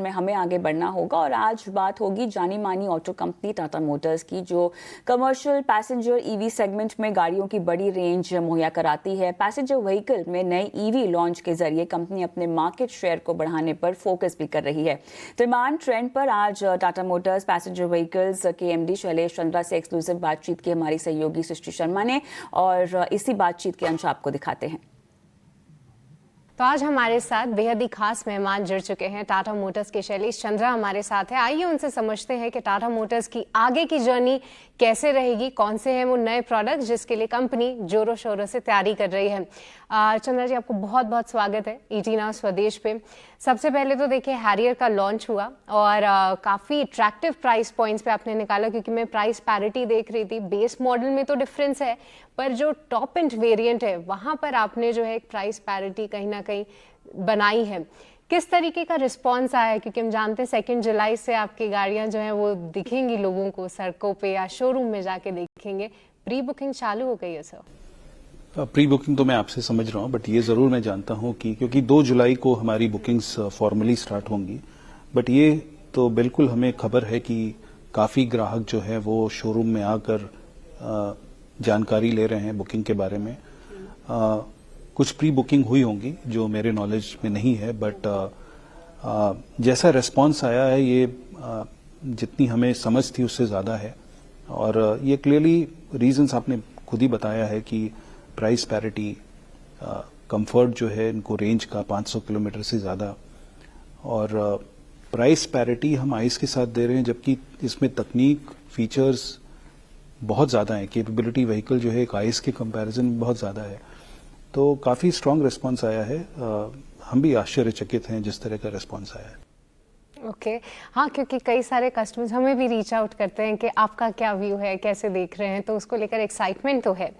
में हमें आगे बढ़ना होगा। और आज बात होगी जानी मानी ऑटो कंपनी टाटा मोटर्स की, जो कमर्शियल पैसेंजर ईवी सेगमेंट में गाड़ियों की बड़ी रेंज मुहैया कराती है। पैसेंजर व्हीकल में नए ईवी लॉन्च के जरिए कंपनी अपने मार्केट शेयर को बढ़ाने पर फोकस भी कर रही है। डिमांड ट्रेंड पर आज टाटा मोटर्स पैसेंजर व्हीकल्स के एमडी शैलेश चंद्रा से एक्सक्लूसिव बातचीत की हमारी सहयोगी सृष्टि शर्मा ने, और इसी बातचीत के अंश आपको दिखाते हैं। तो आज हमारे साथ बेहद ही खास मेहमान जुड़ चुके हैं। टाटा मोटर्स के शैलेश चंद्रा हमारे साथ है। आइए उनसे समझते हैं कि टाटा मोटर्स की आगे की जर्नी कैसे रहेगी, कौन से हैं वो नए प्रोडक्ट्स जिसके लिए कंपनी जोरों शोरों से तैयारी कर रही है। चंद्रा जी, आपको बहुत बहुत स्वागत है ET नाउ स्वदेश पे। सबसे पहले तो देखिए, हैरियर का लॉन्च हुआ और काफ़ी अट्रैक्टिव प्राइस पॉइंट्स पे आपने निकाला, क्योंकि मैं प्राइस पैरिटी देख रही थी। बेस मॉडल में तो डिफरेंस है, पर जो टॉप एंड वेरिएंट है वहाँ पर आपने जो है एक प्राइस पैरिटी कहीं ना कहीं बनाई है। किस तरीके का रिस्पॉन्स आया है, क्योंकि हम जानते हैं 2 जुलाई से आपकी गाड़ियाँ जो हैं वो दिखेंगी लोगों को सड़कों पे या शोरूम में जाके देखेंगे। प्री बुकिंग चालू हो गई है सर? प्री बुकिंग तो मैं आपसे समझ रहा हूँ, बट ये जरूर मैं जानता हूँ कि क्योंकि 2 जुलाई को हमारी बुकिंग्स फॉर्मली स्टार्ट होंगी, बट ये तो बिल्कुल हमें खबर है कि काफी ग्राहक जो है वो शोरूम में आकर जानकारी ले रहे हैं बुकिंग के बारे में। कुछ प्री बुकिंग हुई होंगी जो मेरे नॉलेज में नहीं है, बट जैसा रिस्पांस आया है ये जितनी हमें समझ थी उससे ज्यादा है। और ये क्लियरली रीजंस आपने खुद ही बताया है कि प्राइस पैरिटी, कंफर्ट जो है इनको रेंज का 500 किलोमीटर से ज्यादा, और प्राइस पैरिटी हम आइस के साथ दे रहे हैं, जबकि इसमें तकनीक फीचर्स बहुत ज्यादा है। कैपेबिलिटी व्हीकल जो है एक आइस के कंपैरिजन में बहुत ज्यादा है, तो काफी स्ट्रांग रिस्पांस आया है। हम भी आश्चर्यचकित हैं जिस तरह का रिस्पांस आया है। ओके हाँ, क्योंकि कई सारे कस्टमर्स हमें भी रीच आउट करते हैं कि आपका क्या व्यू है, कैसे देख रहे हैं, तो उसको लेकर एक्साइटमेंट तो है।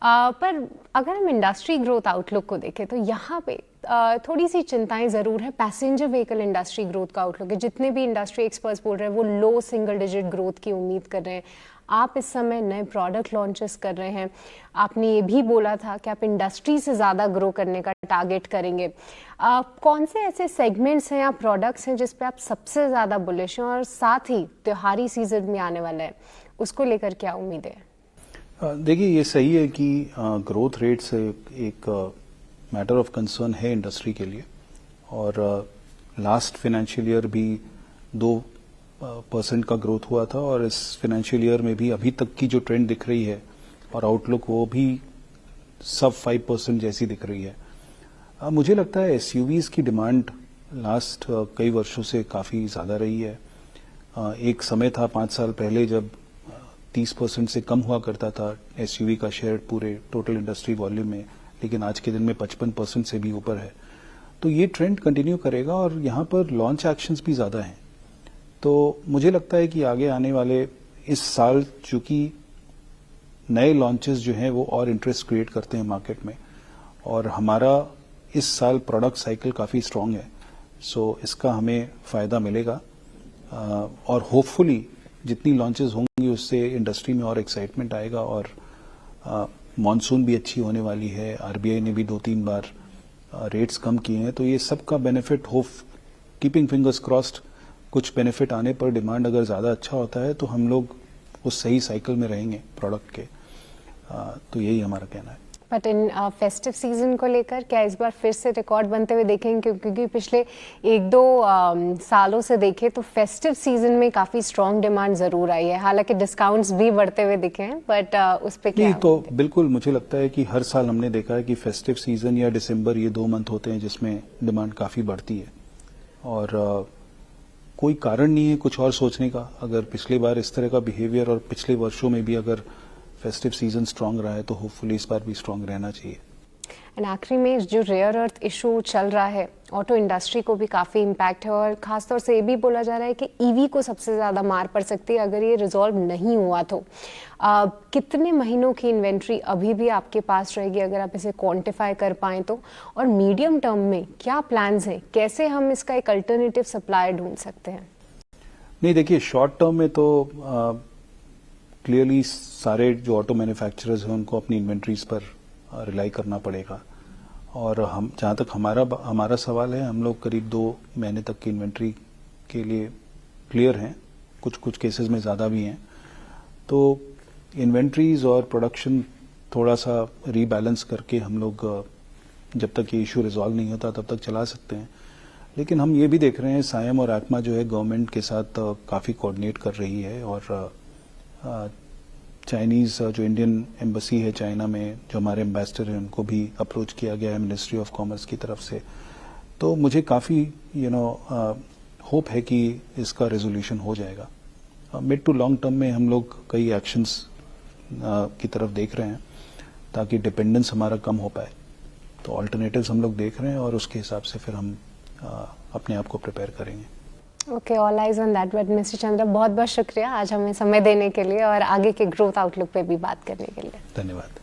पर अगर हम इंडस्ट्री ग्रोथ आउटलुक को देखें तो यहाँ पे थोड़ी सी चिंताएं ज़रूर है। पैसेंजर व्हीकल इंडस्ट्री ग्रोथ का आउटलुक है, जितने भी इंडस्ट्री एक्सपर्ट्स बोल रहे हैं वो लो सिंगल डिजिट ग्रोथ की उम्मीद कर रहे हैं। आप इस समय नए प्रोडक्ट लॉन्चेस कर रहे हैं, आपने ये भी बोला था कि आप इंडस्ट्री से ज़्यादा ग्रो करने का टारगेट करेंगे। कौन से ऐसे सेगमेंट्स हैं या प्रोडक्ट्स हैं जिस पे आप सबसे ज़्यादा बुलिश हैं, और साथ ही त्योहारी सीजन में आने वाला है उसको लेकर क्या उम्मीद है? देखिए, ये सही है कि ग्रोथ रेट्स एक मैटर ऑफ कंसर्न है इंडस्ट्री के लिए, और लास्ट फाइनेंशियल ईयर भी 2% का ग्रोथ हुआ था, और इस फाइनेंशियल ईयर में भी अभी तक की जो ट्रेंड दिख रही है और आउटलुक वो भी सब 5% जैसी दिख रही है। मुझे लगता है एसयूवीज की डिमांड लास्ट कई वर्षों से काफी ज्यादा रही है। एक समय था 5 साल पहले जब 30% से कम हुआ करता था एसयूवी का शेयर पूरे टोटल इंडस्ट्री वॉल्यूम में, लेकिन आज के दिन में 55% से भी ऊपर है। तो ये ट्रेंड कंटिन्यू करेगा, और यहाँ पर लॉन्च एक्शंस भी ज्यादा हैं। तो मुझे लगता है कि आगे आने वाले इस साल चूंकि नए लॉन्चेस जो हैं वो और इंटरेस्ट क्रिएट करते हैं मार्केट में, और हमारा इस साल प्रोडक्ट साइकिल काफी स्ट्रांग है, सो इसका हमें फायदा मिलेगा। और होपफुली जितनी लॉन्चेस होंगी उससे इंडस्ट्री में और एक्साइटमेंट आएगा, और मॉनसून भी अच्छी होने वाली है। आरबीआई ने भी 2-3 बार रेट्स कम किए हैं, तो ये सबका benefit, hope keeping fingers crossed, कुछ बेनिफिट आने पर डिमांड अगर ज्यादा अच्छा होता है तो हम लोग उस सही साइकिल में रहेंगे प्रोडक्ट के। तो यही हमारा कहना है। बट इन फेस्टिव सीजन को लेकर क्या इस बार फिर से रिकॉर्ड बनते हुए देखेंगे? क्योंकि पिछले 1-2 सालों से देखें तो फेस्टिव सीजन में काफी स्ट्रॉन्ग डिमांड जरूर आई है, हालांकि डिस्काउंट्स भी बढ़ते हुए दिखे हैं, बट उस पे क्या? नहीं, तो बिल्कुल मुझे लगता है कि हर साल हमने देखा है कि फेस्टिव सीजन या दिसंबर, ये 2 मंथ होते हैं जिसमें डिमांड काफी बढ़ती है, और कोई कारण नहीं है कुछ और सोचने का। अगर पिछली बार इस तरह का बिहेवियर और पिछले वर्षों में भी अगर फेस्टिव सीजन स्ट्रांग रहा है तो होपफुली इस बार भी स्ट्रांग रहना चाहिए। एंड आखिरी में जो रेयर अर्थ इशू चल रहा है, ऑटो इंडस्ट्री को भी काफ़ी इम्पैक्ट है, और खासतौर से ये भी बोला जा रहा है कि ईवी को सबसे ज़्यादा मार पड़ सकती है अगर ये रिजॉल्व नहीं हुआ तो। कितने महीनों की इन्वेंट्री अभी भी आपके पास रहेगी, अगर आप इसे क्वांटिफाई कर पाएँ तो? और मीडियम टर्म में क्या प्लान्स हैं, कैसे हम इसका एक अल्टरनेटिव सप्लायर ढूंढ सकते हैं? नहीं, देखिए, शॉर्ट टर्म में तो क्लियरली सारे जो ऑटो मैन्युफैक्चरर्स हैं उनको अपनी इन्वेंट्रीज पर रिलाई करना पड़ेगा, और हम, जहां तक हमारा सवाल है, हम लोग करीब 2 महीने तक की इन्वेंट्री के लिए क्लियर हैं, कुछ कुछ केसेस में ज़्यादा भी हैं। तो इन्वेंट्रीज और प्रोडक्शन थोड़ा सा रीबैलेंस करके हम लोग जब तक ये इशू रिजॉल्व नहीं होता तब तक चला सकते हैं। लेकिन हम ये भी देख रहे हैं सायम और आत्मा जो है गवर्नमेंट के साथ काफ़ी कोऑर्डिनेट कर रही है, और चाइनीज़ जो इंडियन एम्बेसी है चाइना में, जो हमारे एम्बेसडर हैं, उनको भी अप्रोच किया गया है मिनिस्ट्री ऑफ कॉमर्स की तरफ से। तो मुझे काफ़ी होप है कि इसका रेजोल्यूशन हो जाएगा। मिड टू लॉन्ग टर्म में हम लोग कई एक्शंस की तरफ देख रहे हैं ताकि डिपेंडेंस हमारा कम हो पाए। तो ऑल्टरनेटिव्स हम लोग देख रहे हैं और उसके हिसाब से फिर हम अपने आप को प्रिपेयर करेंगे। Okay, all eyes on that. But mister Chandra, बहुत बहुत शुक्रिया आज हमें समय देने के लिए और आगे के ग्रोथ आउटलुक पे भी बात करने के लिए। धन्यवाद।